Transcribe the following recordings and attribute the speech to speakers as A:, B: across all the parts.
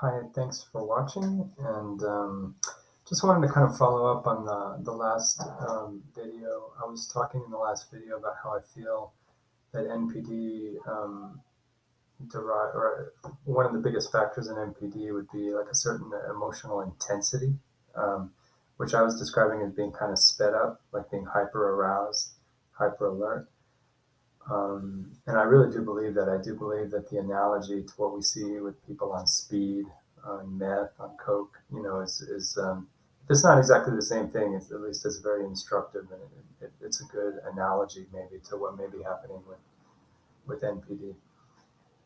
A: Hi, thanks for watching. And just wanted to kind of follow up on the last video. I was talking in the last video about how I feel that NPD derive, or one of the biggest factors in NPD would be like a certain emotional intensity, um, which I was describing as being kind of sped up, like being hyper aroused, hyper alert. And I really do believe that. I do believe that the analogy to what we see with people on speed, on meth, on coke, if it's not exactly the same thing, at least it's very instructive, and it's a good analogy maybe to what may be happening with NPD.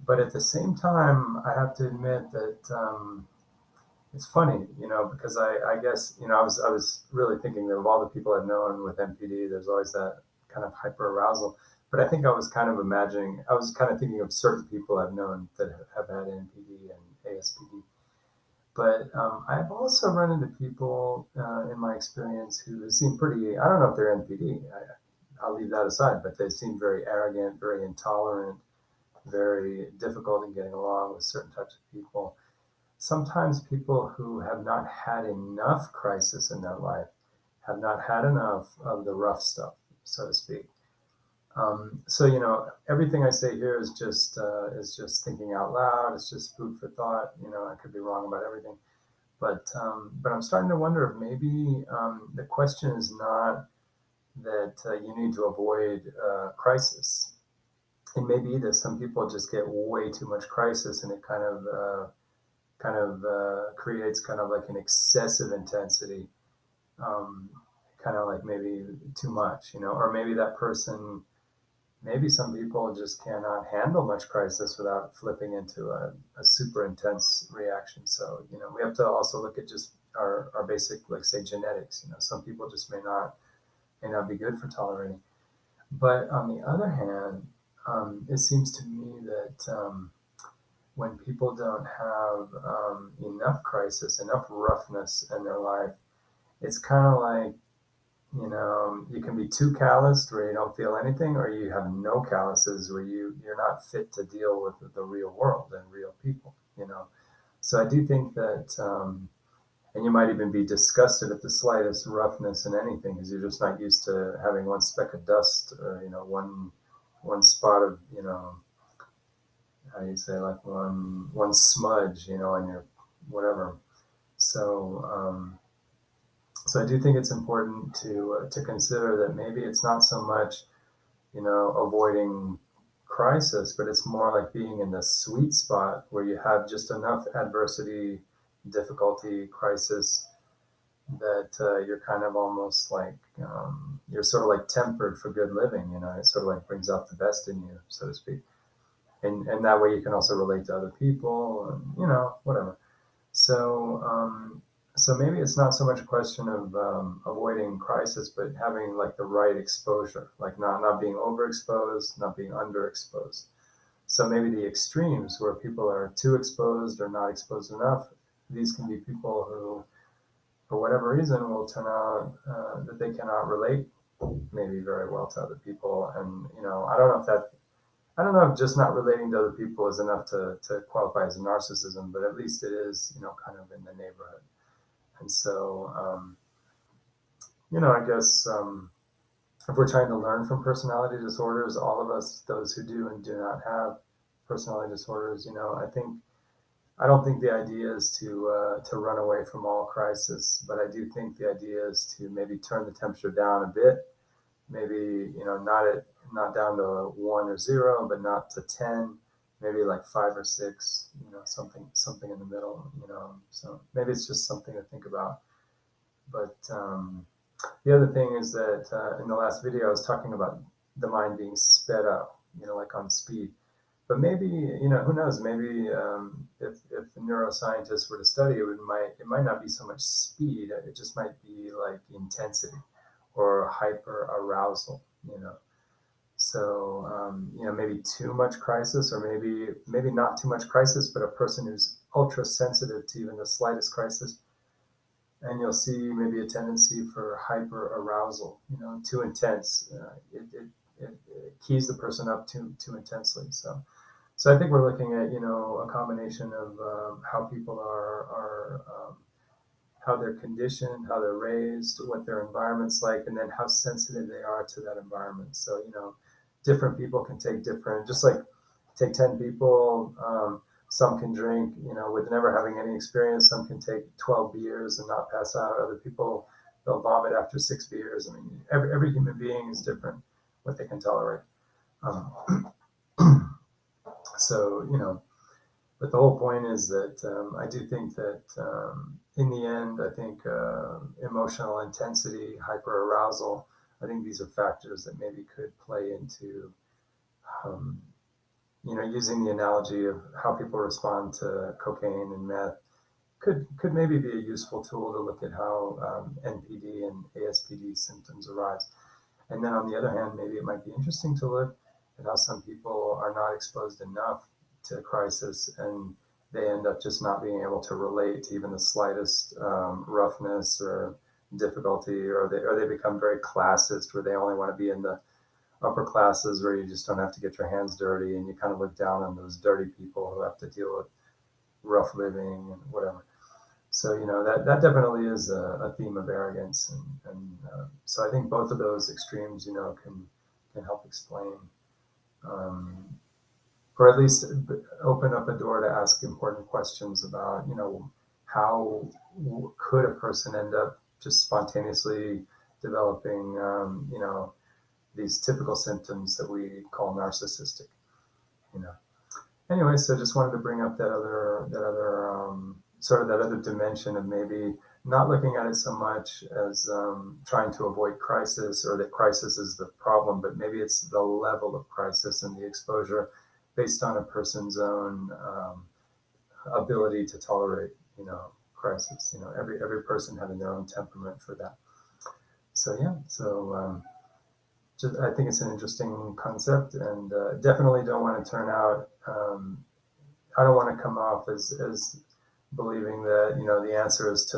A: But at the same time, I have to admit that it's funny, because I guess, I was really thinking that of all the people I've known with NPD, there's always that kind of hyper arousal. But I think I was kind of imagining, I was kind of thinking of certain people I've known that have had NPD and ASPD. But I've also run into people in my experience who seem pretty, I don't know if they're NPD, I'll leave that aside, but they seem very arrogant, very intolerant, very difficult in getting along with certain types of people. Sometimes people who have not had enough crisis in their life have not had enough of the rough stuff, so to speak. So everything I say here is just thinking out loud. It's just food for thought. I could be wrong about everything, but I'm starting to wonder if maybe the question is not that you need to avoid crisis. It may be that some people just get way too much crisis, and it kind of creates kind of like an excessive intensity, um, kind of like maybe too much, or maybe that person, maybe some people just cannot handle much crisis without flipping into a super intense reaction. So, we have to also look at just our basic, like say genetics, some people just may not be good for tolerating. But on the other hand, it seems to me that when people don't have enough crisis, enough roughness in their life, it's kind of like, you can be too calloused where you don't feel anything, or you have no calluses where you're not fit to deal with the real world and real people. So I do think that, and you might even be disgusted at the slightest roughness in anything because you're just not used to having one speck of dust, or, one spot of, how do you say, like one smudge, on your whatever. So so I do think it's important to consider that maybe it's not so much, avoiding crisis, but it's more like being in the sweet spot where you have just enough adversity, difficulty, crisis that you're kind of almost like, you're sort of like tempered for good living. It sort of like brings out the best in you, so to speak, and that way you can also relate to other people, and whatever. So, so maybe it's not so much a question of avoiding crisis, but having like the right exposure, like not being overexposed, not being underexposed. So maybe the extremes where people are too exposed or not exposed enough, these can be people who, for whatever reason, will turn out that they cannot relate maybe very well to other people. And I don't know if just not relating to other people is enough to qualify as a narcissism, but at least it is, kind of in the neighborhood. And so, I guess if we're trying to learn from personality disorders, all of us, those who do and do not have personality disorders, I don't think the idea is to run away from all crisis, but I do think the idea is to maybe turn the temperature down a bit. Maybe not down to 1 or 0, but not to 10. Maybe like 5 or 6. Something in the middle. So maybe it's just something to think about. But the other thing is that in the last video I was talking about the mind being sped up. Like on speed. But maybe, who knows? Maybe if the neuroscientists were to study it, it might not be so much speed. It just might be like intensity or hyper arousal. So maybe too much crisis, or maybe not too much crisis, but a person who's ultra sensitive to even the slightest crisis, and you'll see maybe a tendency for hyper arousal. Too intense. It keys the person up too intensely. So So I think we're looking at, a combination of how people are how they're conditioned, how they're raised, what their environment's like, and then how sensitive they are to that environment. So, different people can take different, just like take 10 people, some can drink, with never having any experience. Some can take 12 beers and not pass out. Other people, they'll vomit after 6 beers. I mean, every human being is different, what they can tolerate. Um, so, but the whole point is that I do think that in the end, I think emotional intensity, hyperarousal, I think these are factors that maybe could play into, um, using the analogy of how people respond to cocaine and meth could maybe be a useful tool to look at how NPD and ASPD symptoms arise. And then on the other hand, maybe it might be interesting to look at how some people are not exposed enough to crisis and they end up just not being able to relate to even the slightest roughness or difficulty, or they become very classist where they only want to be in the upper classes where you just don't have to get your hands dirty, and you kind of look down on those dirty people who have to deal with rough living and whatever. So that definitely is a theme of arrogance, and so I think both of those extremes, can help explain, um, or at least open up a door to ask important questions about, how could a person end up just spontaneously developing, these typical symptoms that we call narcissistic, you know. Anyway, so just wanted to bring up that other sort of that other dimension of maybe not looking at it so much as trying to avoid crisis, or that crisis is the problem, but maybe it's the level of crisis and the exposure based on a person's own ability to tolerate, crisis. Every person having their own temperament for that. So yeah, I think it's an interesting concept, and definitely don't want to turn out. I don't want to come off as believing that the answer is to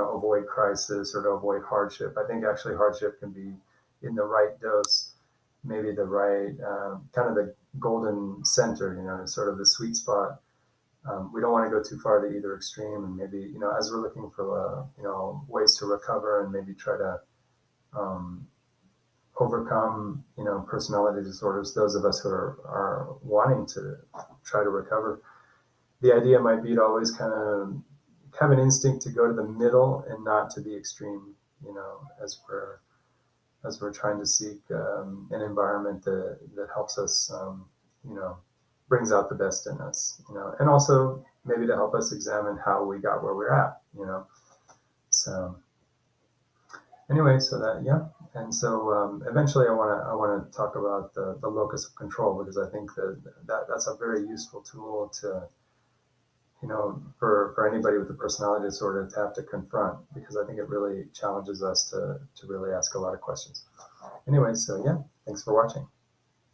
A: avoid crisis or to avoid hardship. I think actually hardship can be in the right dose, maybe the right kind of the golden center, sort of the sweet spot. We don't want to go too far to either extreme, and maybe as we're looking for ways to recover and maybe try to um, overcome personality disorders. Those of us who are wanting to try to recover, the idea might be to always kind of have an instinct to go to the middle and not to the extreme, as we're trying to seek an environment that helps us, brings out the best in us, and also maybe to help us examine how we got where we're at, So anyway, so that, yeah. And so eventually I want to talk about the locus of control, because I think that's a very useful tool to, for anybody with a personality disorder to have to confront, because I think it really challenges us to really ask a lot of questions. Anyway, so yeah, thanks for watching.